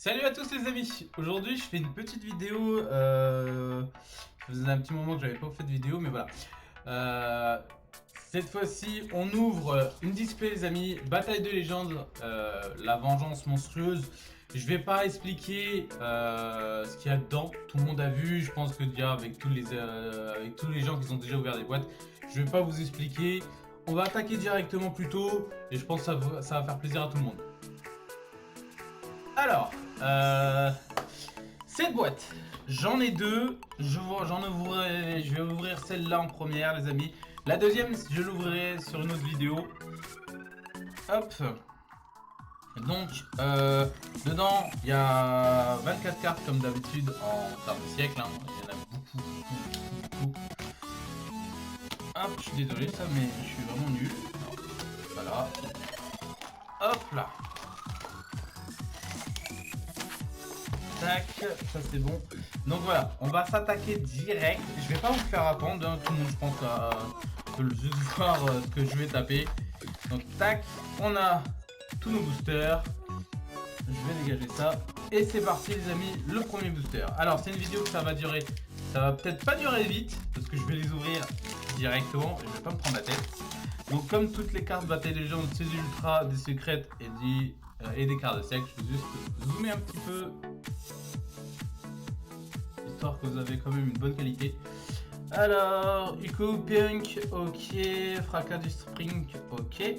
Salut à tous les amis. Aujourd'hui je fais une petite vidéo, ça faisait un petit moment que j'avais pas fait de vidéo, mais voilà. Cette fois-ci on ouvre une display les amis, Bataille de légende, la vengeance monstrueuse. Je vais pas expliquer ce qu'il y a dedans, tout le monde a vu, je pense que déjà avec tous les gens qui ont déjà ouvert des boîtes, je vais pas vous expliquer. On va attaquer directement plutôt et je pense que ça va faire plaisir à tout le monde. Alors, cette boîte, j'en ai deux. Je vais ouvrir celle-là en première, les amis. La deuxième, je l'ouvrirai sur une autre vidéo. Hop. Donc, dedans, il y a 24 cartes comme d'habitude en cartes de siècle. Hein. Il y en a beaucoup. Hop, je suis désolé ça, mais je suis vraiment nul. Voilà. Hop là. Tac, ça c'est bon. Donc voilà, on va s'attaquer direct. Je vais pas vous faire attendre, hein. Tout le monde je pense peut juste voir ce que je vais taper. Donc tac, on a tous nos boosters. Je vais dégager ça. Et c'est parti les amis, le premier booster. Alors c'est une vidéo que ça va peut-être pas durer vite, parce que je vais les ouvrir directement et je vais pas me prendre la tête. Donc comme toutes les cartes Bataille des légendes, c'est des ultras, des secrètes et des cartes de siècle, je vais juste zoomer un petit peu. Histoire que vous avez quand même une bonne qualité. Alors, Ico Punk, ok. Fracas du Spring, ok.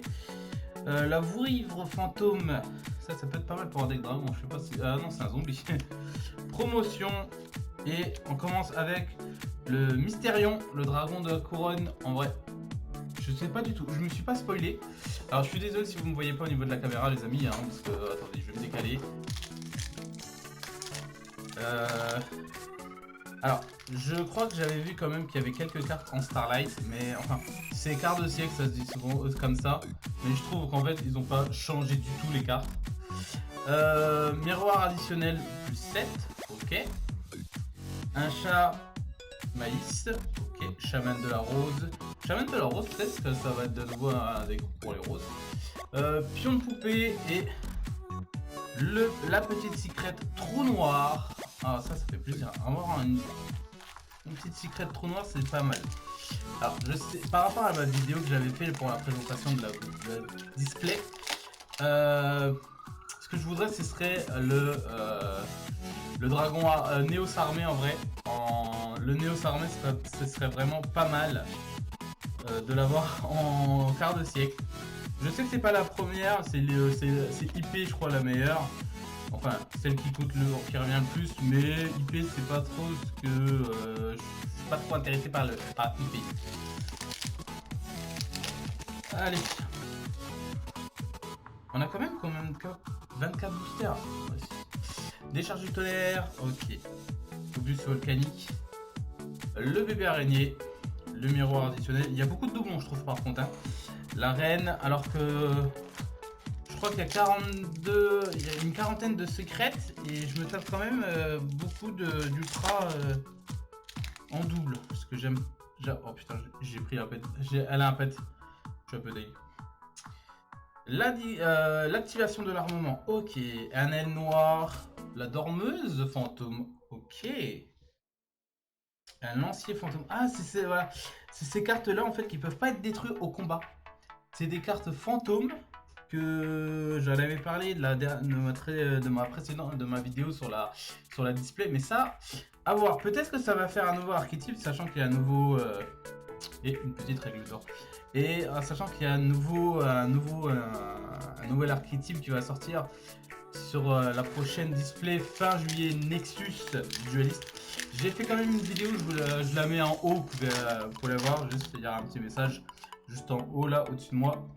La Vouivre Fantôme, ça peut être pas mal pour un deck dragon. Je sais pas si. Ah non, c'est un zombie. Promotion. Et on commence avec le Mystérion, le dragon de la couronne. En vrai, je sais pas du tout. Je me suis pas spoilé. Alors, je suis désolé si vous me voyez pas au niveau de la caméra, les amis. Hein, parce que, attendez, je vais me décaler. Alors, je crois que j'avais vu quand même qu'il y avait quelques cartes en Starlight, mais enfin, c'est cartes de siècle, ça se dit souvent comme ça, mais je trouve qu'en fait, ils n'ont pas changé du tout les cartes. Miroir additionnel plus 7, ok. Un chat maïs, ok. Chaman de la rose. Chaman de la rose, peut-être que ça va être de nouveau un des groupes pour les roses. Pion de poupée et la petite secrète trou noir. Ah ça fait plaisir. Avoir une petite secrète trou noir, c'est pas mal. Alors je sais, par rapport à ma vidéo que j'avais fait pour la présentation de la display, ce que je voudrais ce serait le dragon Néos armé en vrai. Le Néos armé ce serait vraiment pas mal de l'avoir en quart de siècle. Je sais que c'est pas la première, c'est IP je crois la meilleure. Enfin, celle qui coûte qui revient le plus, mais IP c'est pas trop ce que je suis pas trop intéressé par IP. Allez, on a quand même combien de cas 24 boosters. Décharge du tonnerre, ok. Obus volcanique, le bébé araignée, le miroir additionnel. Il y a beaucoup de doublons je trouve par contre. Hein. La reine, alors que je crois qu'il y a une quarantaine de secrètes et je me tape quand même beaucoup d'ultra en double parce que j'aime. Oh putain, j'ai pris un pet. Elle a un pet. Je suis un peu dingue. L'activation de l'armement, ok. Un aile noir, la dormeuse fantôme, ok. Un lancier fantôme. Ah, voilà. C'est ces cartes-là en fait qui peuvent pas être détruites au combat. C'est des cartes fantômes. Que j'en avais parlé de ma vidéo sur la display, mais ça, à voir. Peut-être que ça va faire un nouveau archétype, sachant qu'il y a un nouveau et une petite règle d'or. Et sachant qu'il y a un nouvel archétype qui va sortir sur la prochaine display fin juillet Nexus Duelist. J'ai fait quand même une vidéo, je la mets en haut pour la voir. Juste il y a un petit message juste en haut là au-dessus de moi.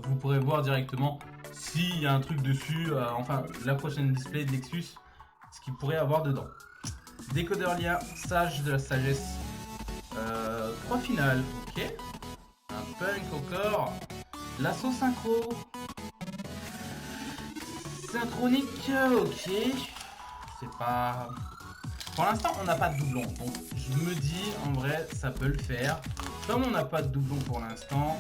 Vous pourrez voir directement s'il y a un truc dessus, enfin la prochaine display de Nexus, ce qu'il pourrait avoir dedans. Décodeur lien, sage de la sagesse, 3 finales, ok. Un punk encore, l'assaut synchro, synchronique, ok. C'est pas... Pour l'instant on n'a pas de doublon, donc je me dis en vrai ça peut le faire. Comme on n'a pas de doublon pour l'instant,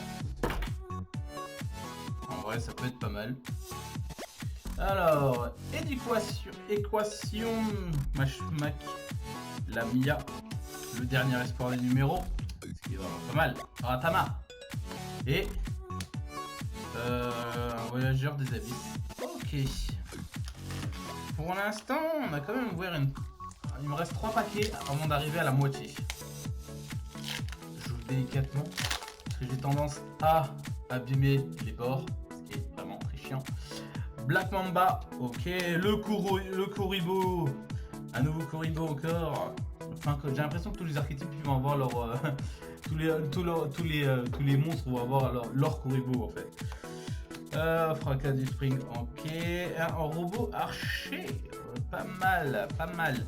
en vrai ça peut être pas mal. Alors, équation, Mac, la Mia, le dernier espoir des numéros, ce qui est vraiment pas mal, Ratama, et un voyageur des abysses. Ok. Pour l'instant, on a quand même ouvert une... Il me reste 3 paquets avant d'arriver à la moitié. Je joue délicatement, parce que j'ai tendance à abîmer les bords, ce qui est vraiment très chiant. Black Mamba, ok, le Kuribo, un nouveau Kuribo encore. Enfin, j'ai l'impression que tous les archétypes ils vont avoir leur tous les monstres vont avoir leur Kuribo en fait. Fracas du Spring, ok, un robot archer, pas mal, pas mal.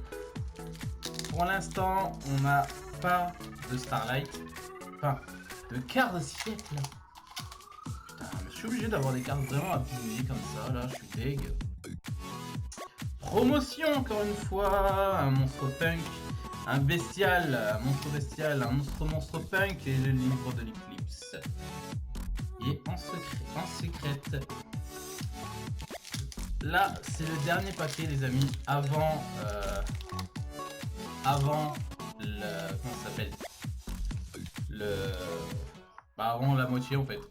Pour l'instant, on n'a pas de Starlight, enfin de carte de siècle. Je suis obligé d'avoir des cartes vraiment abusées comme ça, là, je suis deg. Promotion, encore une fois, un monstre punk, un bestial, un monstre bestial, un monstre punk et le livre de l'éclipse. Et en secrète. Là, c'est le dernier paquet, les amis, avant le... Comment ça s'appelle? Avant la moitié, en fait.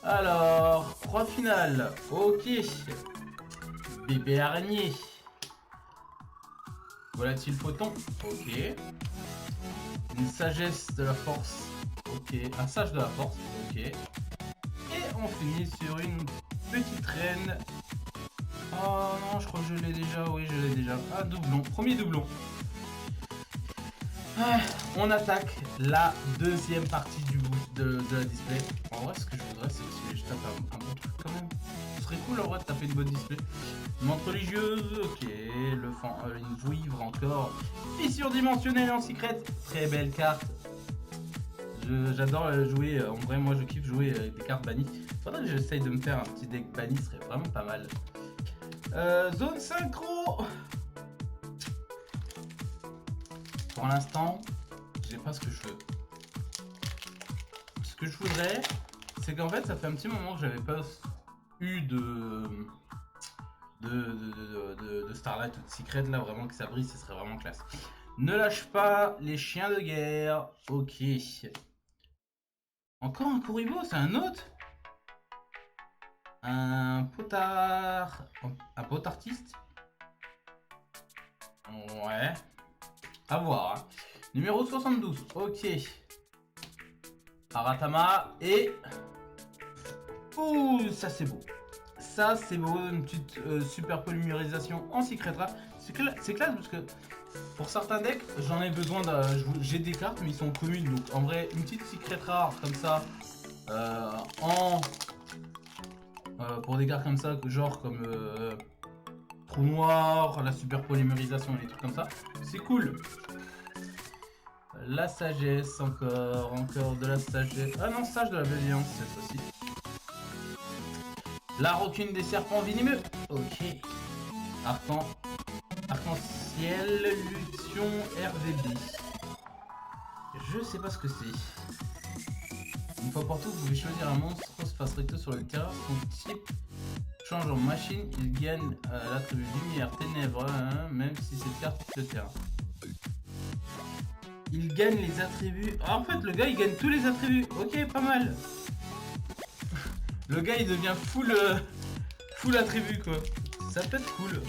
Alors, 3 finales, ok. Bébé araignée. Volatile photon, ok. Une sagesse de la force, ok. Un sage de la force, ok. Et on finit sur une petite reine. Oh non, je crois que je l'ai déjà, oui, je l'ai déjà. Un doublon, premier doublon. Ah, on attaque la deuxième partie de la display. En vrai, ce que je voudrais, c'est que je tape un bon truc quand même. Ce serait cool en vrai de taper une bonne display. Montre religieuse, ok. Une vouivre encore. Fissure dimensionnelle en secret. Très belle carte. J'adore jouer. En vrai, moi, je kiffe jouer avec des cartes bannies. Faudrait que j'essaye de me faire un petit deck banni, ce serait vraiment pas mal. Zone synchro. Pour l'instant, j'ai pas ce que je veux. Ce que je voudrais, c'est qu'en fait, ça fait un petit moment que j'avais pas eu de Starlight ou de Secret, là, vraiment que ça brille, ce serait vraiment classe. Ne lâche pas les chiens de guerre. Ok. Encore un Kuribo, c'est un autre. Un potard. Un potartiste. Ouais. À voir. Hein. Numéro 72. Ok. Aratama et... Ouh, ça c'est beau. Ça c'est beau, une petite super polymérisation en secret rare. C'est classe parce que pour certains decks, j'en ai besoin j'ai des cartes mais ils sont communes. Donc en vrai, une petite secret rare comme ça, pour des cartes comme ça, genre comme Trou Noir, la super polymérisation et des trucs comme ça, c'est cool. La sagesse, encore de la sagesse. Ah non, sage de la bienveillance cette fois-ci. La rancune des serpents venimeux. Ok. Arc-en-ciel, Lution, RVB. Je sais pas ce que c'est. Une fois pour toutes, vous pouvez choisir un monstre face recto sur le terrain. Son type change en machine. Il gagne l'attribut lumière, ténèbres, même si cette carte quitte le terrain. Il gagne les attributs. Ah, en fait, le gars il gagne tous les attributs. Ok, pas mal. Le gars il devient full attribut quoi. Ça peut être cool.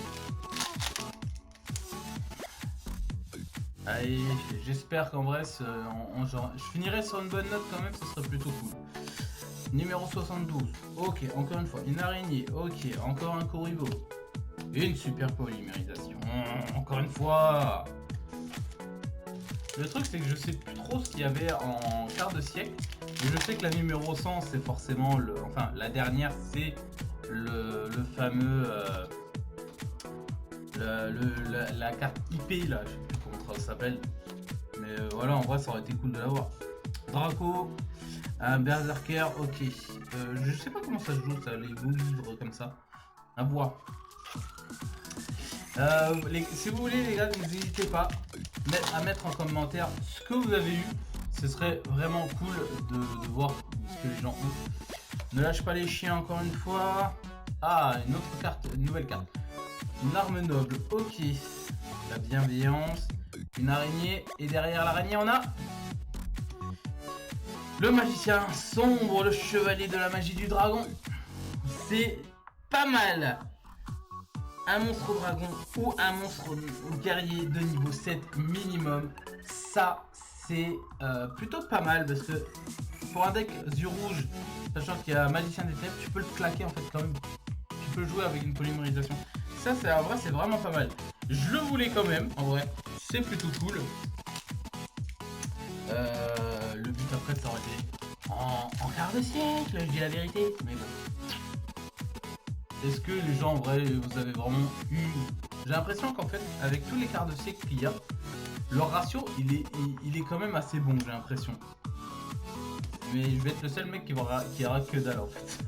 Allez, j'espère qu'en vrai, je finirai sur une bonne note quand même, ce serait plutôt cool. Numéro 72. Ok, encore une fois, une araignée. Ok, encore un Kuribo. Une super polymérisation. Encore une fois. Le truc c'est que je sais plus trop ce qu'il y avait en quart de siècle. Mais je sais que la numéro 100 c'est forcément enfin la dernière c'est le fameux la carte IP là, je sais plus comment ça s'appelle. Mais voilà, en vrai ça aurait été cool de l'avoir. Draco, un Berserker, ok. Je sais pas comment ça se joue ça, les beaux livres comme ça. À voir. Si vous voulez les gars, n'hésitez pas à mettre en commentaire ce que vous avez eu. Ce serait vraiment cool de voir ce que les gens ont. Ne lâche pas les chiens encore une fois. Ah, une autre carte, une nouvelle carte. Une arme noble, ok. La bienveillance. Une araignée. Et derrière l'araignée, on a... le magicien sombre, le chevalier de la magie du dragon. C'est pas mal. Un monstre dragon ou un monstre guerrier de niveau 7 minimum. Ça, c'est plutôt pas mal parce que pour un deck yeux rouge, sachant qu'il y a magicien des ténèbres, tu peux le claquer en fait quand même. Tu peux jouer avec une polymérisation. Ça, c'est en vrai, c'est vraiment pas mal. Je le voulais quand même, en vrai. C'est plutôt cool. Le but après, ça aurait été en quart de siècle, je dis la vérité. Mais bon. Est-ce que les gens, en vrai, vous avez vraiment eu... J'ai l'impression qu'en fait, avec tous les quarts de siècle qu'il y a, leur ratio, il est quand même assez bon, j'ai l'impression. Mais je vais être le seul mec qui aura que dalle, en fait.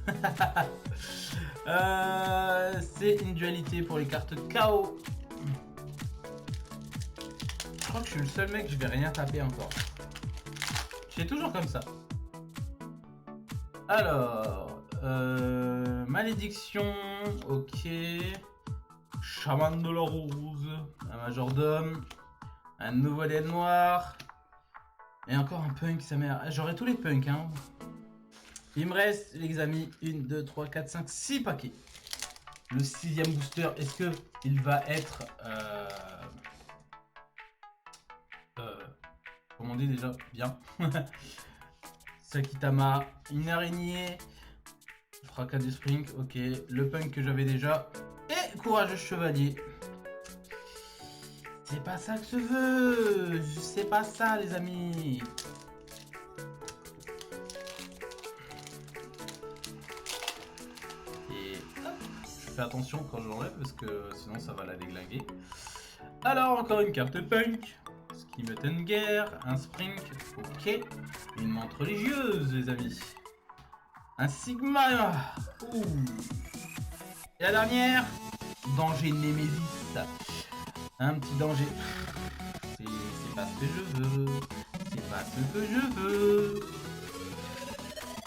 C'est une dualité pour les cartes KO. Je crois que je suis le seul mec, je vais rien taper encore. Je fais toujours comme ça. Alors, malédiction, ok. Chaman de la rose, un majordome, un nouveau lait noir. Et encore un punk, ça mère. J'aurai tous les punks, hein. Il me reste, les amis, 1, 2, 3, 4, 5, 6 paquets. Le 6e booster, est-ce que il va être... comment on dit déjà? Bien. Sakitama, une araignée, fracas du spring, ok. Le punk que j'avais déjà. Et courageux chevalier. C'est pas ça que je veux. C'est pas ça, les amis. Et hop, je fais attention quand je l'enlève parce que sinon ça va la déglinguer. Alors encore une carte punk. Skimetenger, un spring, ok. Une montre religieuse, les amis. Un Sigma. Ouh. Et la dernière, danger Némésis. Un petit danger. C'est pas ce que je veux. C'est pas ce que je veux.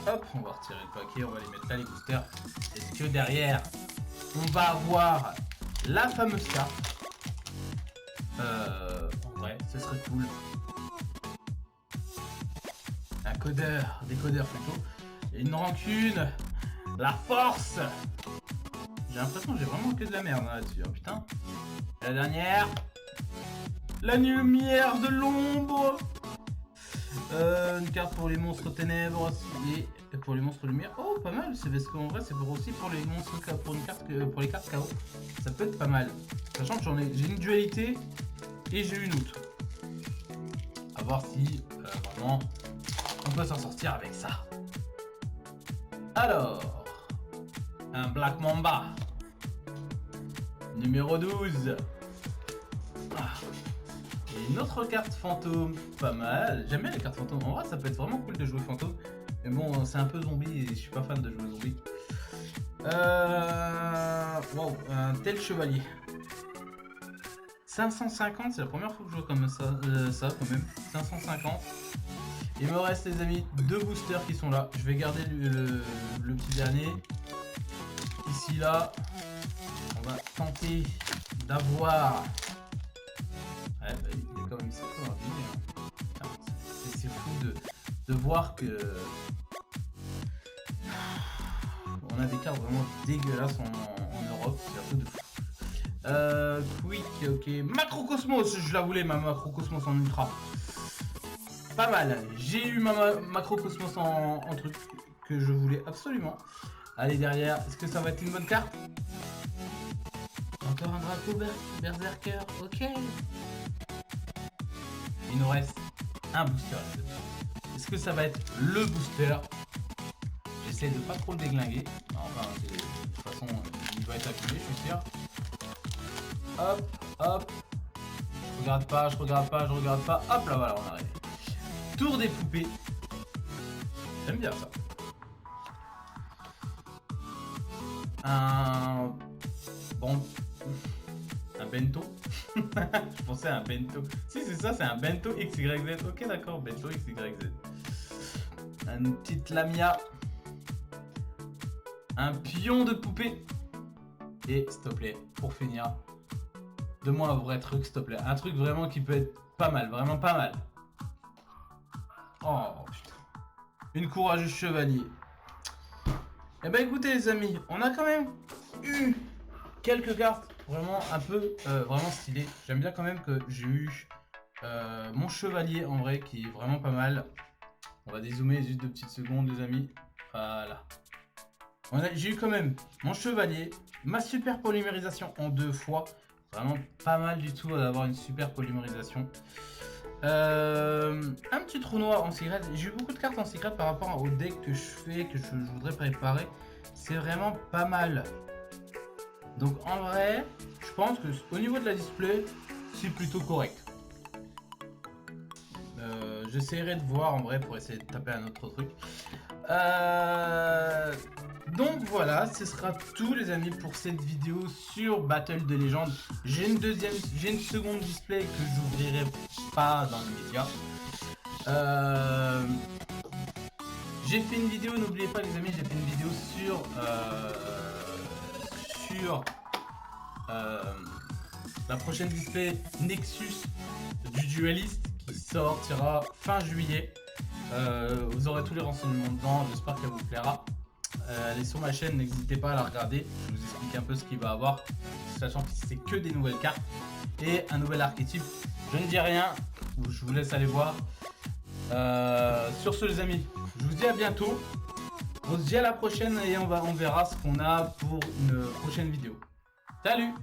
Hop, on va retirer le paquet, on va les mettre là, les boosters. Est-ce que derrière, on va avoir la fameuse carte? En vrai, ce serait cool. Un codeur, des codeurs plutôt. Une rancune, la force. J'ai l'impression que j'ai vraiment que de la merde là-dessus, hein, putain. Et la dernière, la lumière de l'ombre. Une carte pour les monstres ténèbres et pour les monstres lumière. Oh, pas mal. C'est parce qu'en vrai, c'est aussi pour les monstres pour une carte pour les cartes KO. Ça peut être pas mal. Sachant que j'ai une dualité et j'ai une autre. À voir si vraiment on peut s'en sortir avec ça. Alors, un Black Mamba. Numéro 12. Ah. Et une autre carte fantôme. Pas mal. J'aime bien les cartes fantômes. En vrai, ça peut être vraiment cool de jouer fantôme. Mais bon, c'est un peu zombie et je suis pas fan de jouer zombie. Wow, un tel chevalier. 550, c'est la première fois que je joue comme ça, quand même. 550. Il me reste, les amis, 2 boosters qui sont là. Je vais garder le petit dernier. Ici, là, on va tenter d'avoir... Ouais, bah, il est quand même ça. C'est fou de voir que... On a des cartes vraiment dégueulasses en Europe. C'est un peu de fou. Quick, ok. Macrocosmos, je la voulais, ma Macrocosmos en ultra. Pas mal. J'ai eu ma Macrocosmos en truc que je voulais absolument. Allez, derrière, est-ce que ça va être une bonne carte? Encore un Draco Berserker, ok. Il nous reste un booster. Est-ce que ça va être le booster? J'essaie de pas trop le déglinguer. Enfin, de toute façon, il va être appuyé, je suis sûr. Hop, hop. Je regarde pas, je regarde pas, je regarde pas. Hop là, voilà, on arrive. Tour des poupées. J'aime bien ça. Un... Bon... Un bento. Je pensais à un bento. Si, c'est ça, c'est un bento XYZ. Ok, d'accord, bento XYZ. Une petite Lamia. Un pion de poupée. Et s'il te plaît, pour finir, donne-moi un vrai truc, s'il te plaît. Un truc vraiment qui peut être pas mal, vraiment pas mal. Oh putain. Une courageuse chevalier. Eh ben écoutez les amis, on a quand même eu quelques cartes vraiment un peu vraiment stylées. J'aime bien quand même que j'ai eu mon chevalier en vrai qui est vraiment pas mal. On va dézoomer juste 2 petites secondes les amis. Voilà. J'ai eu quand même mon chevalier, ma super polymérisation en 2 fois. Vraiment pas mal du tout d'avoir une super polymérisation. Un petit trou noir en secret. J'ai eu beaucoup de cartes en secret par rapport au deck que je fais, que je voudrais préparer. C'est vraiment pas mal. Donc en vrai, je pense que au niveau de la display, c'est plutôt correct. J'essaierai de voir en vrai pour essayer de taper un autre truc. Donc voilà, ce sera tout les amis pour cette vidéo sur Battle de Légende. J'ai une seconde display que j'ouvrirai pas dans l'immédiat. J'ai fait une vidéo, n'oubliez pas les amis, j'ai fait une vidéo sur la prochaine display Nexus du Duelist qui sortira fin juillet. Vous aurez tous les renseignements dedans, j'espère qu'elle vous plaira. Elle est sur ma chaîne, n'hésitez pas à la regarder. Je vous explique un peu ce qu'il va avoir, sachant que c'est que des nouvelles cartes et un nouvel archétype. Je ne dis rien, je vous laisse aller voir. Sur ce les amis, je vous dis à bientôt. On se dit à la prochaine et on verra ce qu'on a pour une prochaine vidéo. Salut!